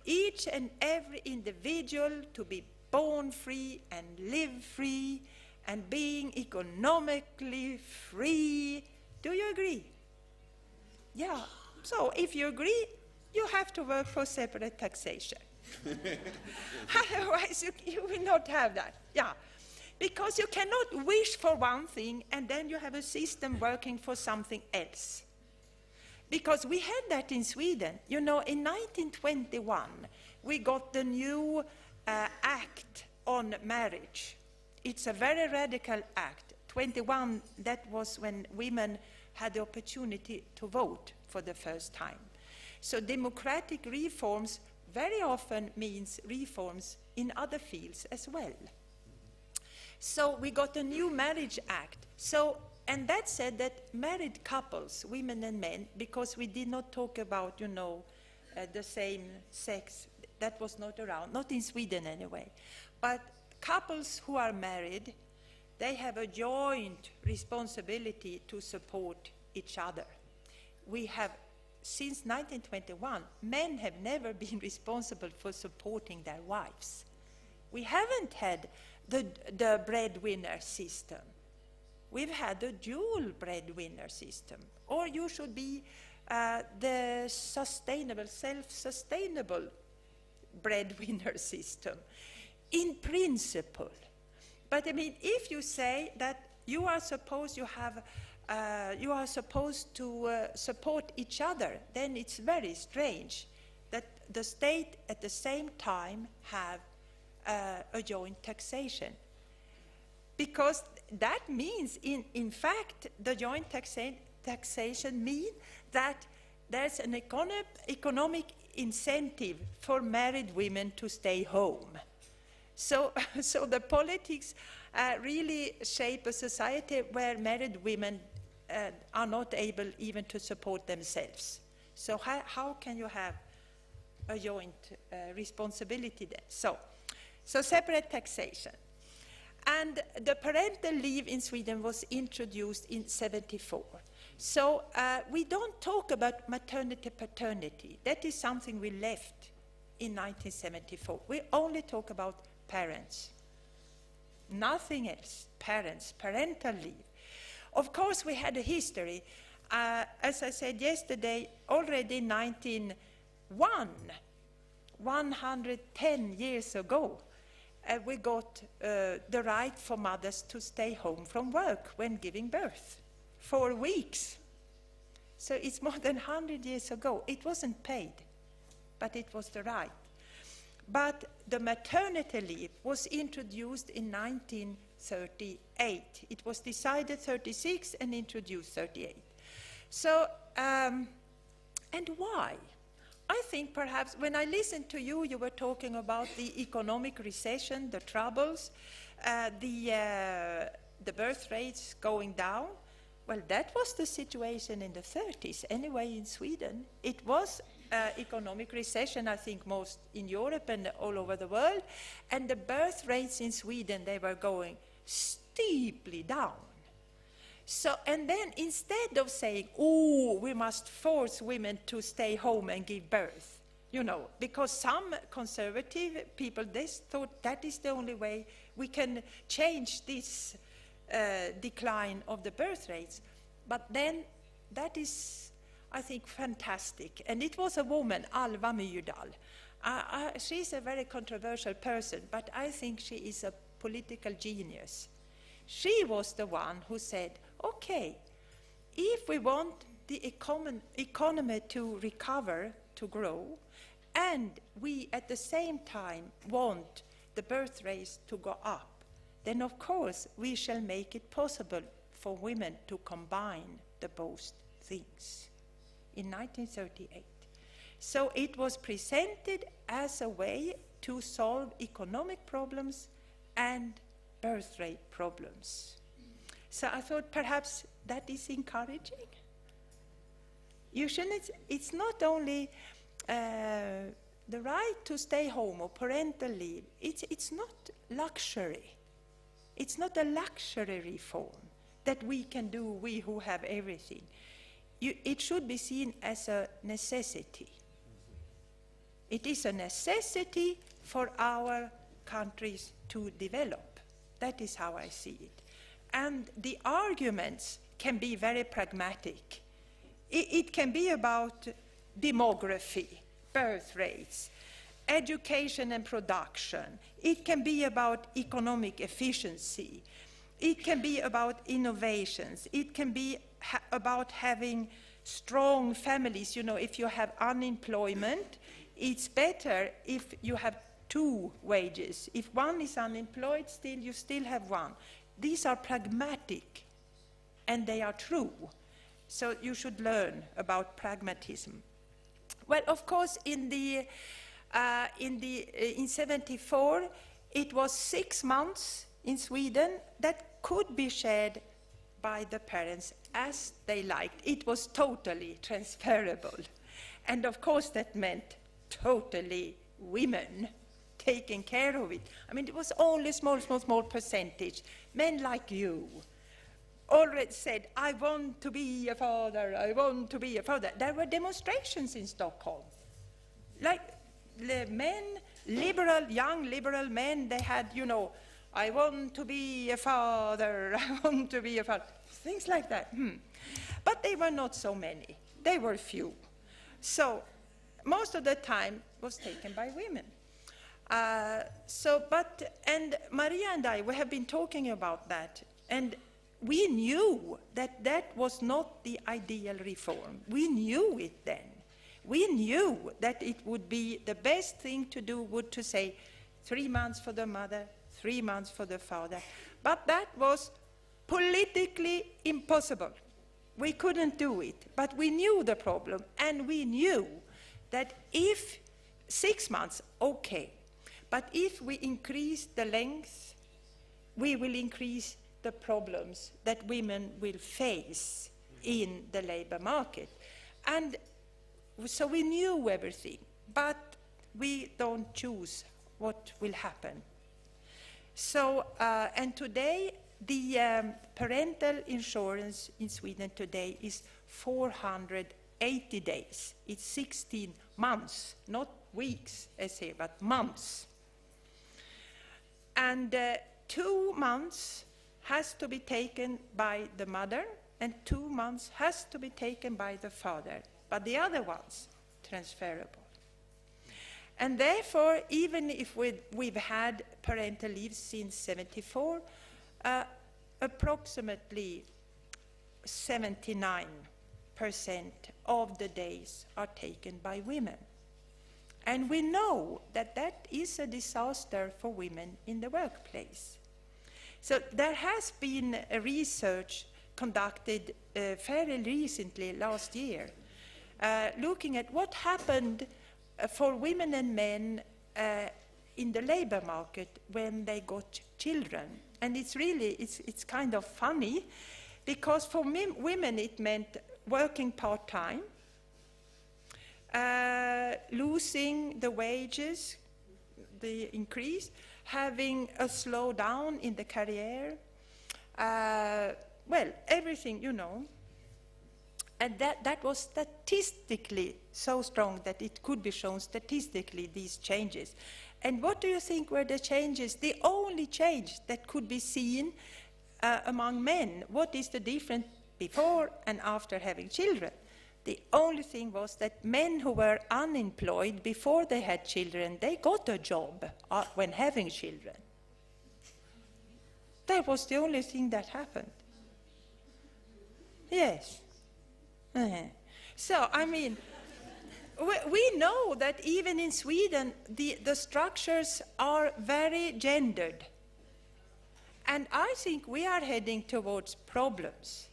each and every individual to be born free and live free and being economically free. Do you agree? Yeah. So if you agree, you have to work for separate taxation. Otherwise, you will not have that. Yeah. Because you cannot wish for one thing and then you have a system working for something else. Because we had that in Sweden. You know, in 1921, we got the new act on marriage. It's a very radical act. 21, that was when women had the opportunity to vote for the first time. So democratic reforms very often means reforms in other fields as well. So we got a new marriage act. So, and that said that married couples, women and men, because we did not talk about, you know, the same sex, that was not around, not in Sweden anyway. But couples who are married, they have a joint responsibility to support each other. We have, since 1921, men have never been responsible for supporting their wives. We haven't had the breadwinner system. We've had a dual breadwinner system. Or you should be the sustainable, self-sustainable breadwinner system, in principle. But I mean, if you say that you are supposed to support each other, then it's very strange that the state at the same time have a joint taxation. Because that means, in fact, the joint taxation means that there's an economic incentive for married women to stay home. So the politics really shape a society where married women are not able even to support themselves. So how can you have a joint responsibility then? So separate taxation. And the parental leave in Sweden was introduced in '74. So we don't talk about maternity, paternity. That is something we left in 1974. We only talk about parents. Nothing else. Parents, parental leave. Of course, we had a history. As I said yesterday, already in 1901, 110 years ago, we got the right for mothers to stay home from work when giving birth. 4 weeks. So it's more than 100 years ago. It wasn't paid, but it was the right. But the maternity leave was introduced in 1938. It was decided 36 and introduced 38. So, and why? I think perhaps when I listened to you, you were talking about the economic recession, the troubles, the birth rates going down. Well, that was the situation in the 30s. Anyway, in Sweden, it was economic recession, I think, most in Europe and all over the world. And the birth rates in Sweden, they were going steeply down. So, and then instead of saying, oh, we must force women to stay home and give birth, you know, because some conservative people, they thought that is the only way we can change this decline of the birth rates. But then that is, I think, fantastic. And it was a woman, Alva Myrdal. She's a very controversial person, but I think she is a political genius. She was the one who said, okay, if we want the economy to recover, to grow, and we at the same time want the birth rates to go up, then of course we shall make it possible for women to combine the both things in 1938. So it was presented as a way to solve economic problems and birth rate problems. So I thought perhaps that is encouraging. You shouldn't, it's not only the right to stay home or parental leave, it's not luxury. It's not a luxury reform that we can do, we who have everything. It should be seen as a necessity. It is a necessity for our countries to develop. That is how I see it. And the arguments can be very pragmatic. It can be about demography, birth rates, education and production. It can be about economic efficiency. It can be about innovations. It can be about having strong families. You know, if you have unemployment, it's better if you have two wages. If one is unemployed, you still have one. These are pragmatic, and they are true. So you should learn about pragmatism. Well, of course, in 74, it was 6 months in Sweden that could be shared by the parents as they liked. It was totally transferable. And of course, that meant totally women taking care of it. I mean, it was only a small percentage. Men like you already said, I want to be a father, I want to be a father. There were demonstrations in Stockholm. Like the men, young liberal men, they had, you know, I want to be a father, I want to be a father. Things like that. But they were not so many. They were few. So most of the time was taken by women. And Maria and I, we have been talking about that, and we knew that that was not the ideal reform. We knew it then. We knew that it would be the best thing to do would to say 3 months for the mother, 3 months for the father. But that was politically impossible. We couldn't do it, but we knew the problem, and we knew that if 6 months, okay, but if we increase the length, we will increase the problems that women will face in the labor market. And so we knew everything, but we don't choose what will happen. So, and today, the parental insurance in Sweden today is 480 days. It's 16 months, not weeks, as here, but months. And 2 months has to be taken by the mother, and 2 months has to be taken by the father. But the other ones, transferable. And therefore, even if we've had parental leave since 74, approximately 79% of the days are taken by women. And we know that that is a disaster for women in the workplace. So there has been a research conducted fairly recently, last year, looking at what happened for women and men in the labor market when they got children. And it's really, it's kind of funny, because for women it meant working part-time, losing the wages, the increase, having a slowdown in the career, well, everything, you know. And that was statistically so strong that it could be shown statistically, these changes. And what do you think were the changes? The only change that could be seen among men, what is the difference before and after having children? The only thing was that men who were unemployed before they had children, they got a job when having children. That was the only thing that happened. Yes. So, I mean, we know that even in Sweden, the structures are very gendered. And I think we are heading towards problems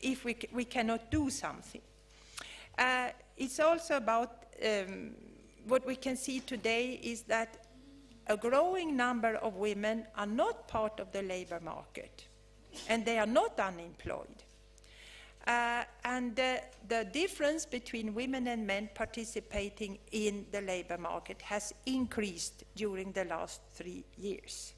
if we cannot do something. It's also about what we can see today is that a growing number of women are not part of the labor market, and they are not unemployed. And the difference between women and men participating in the labor market has increased during the last 3 years.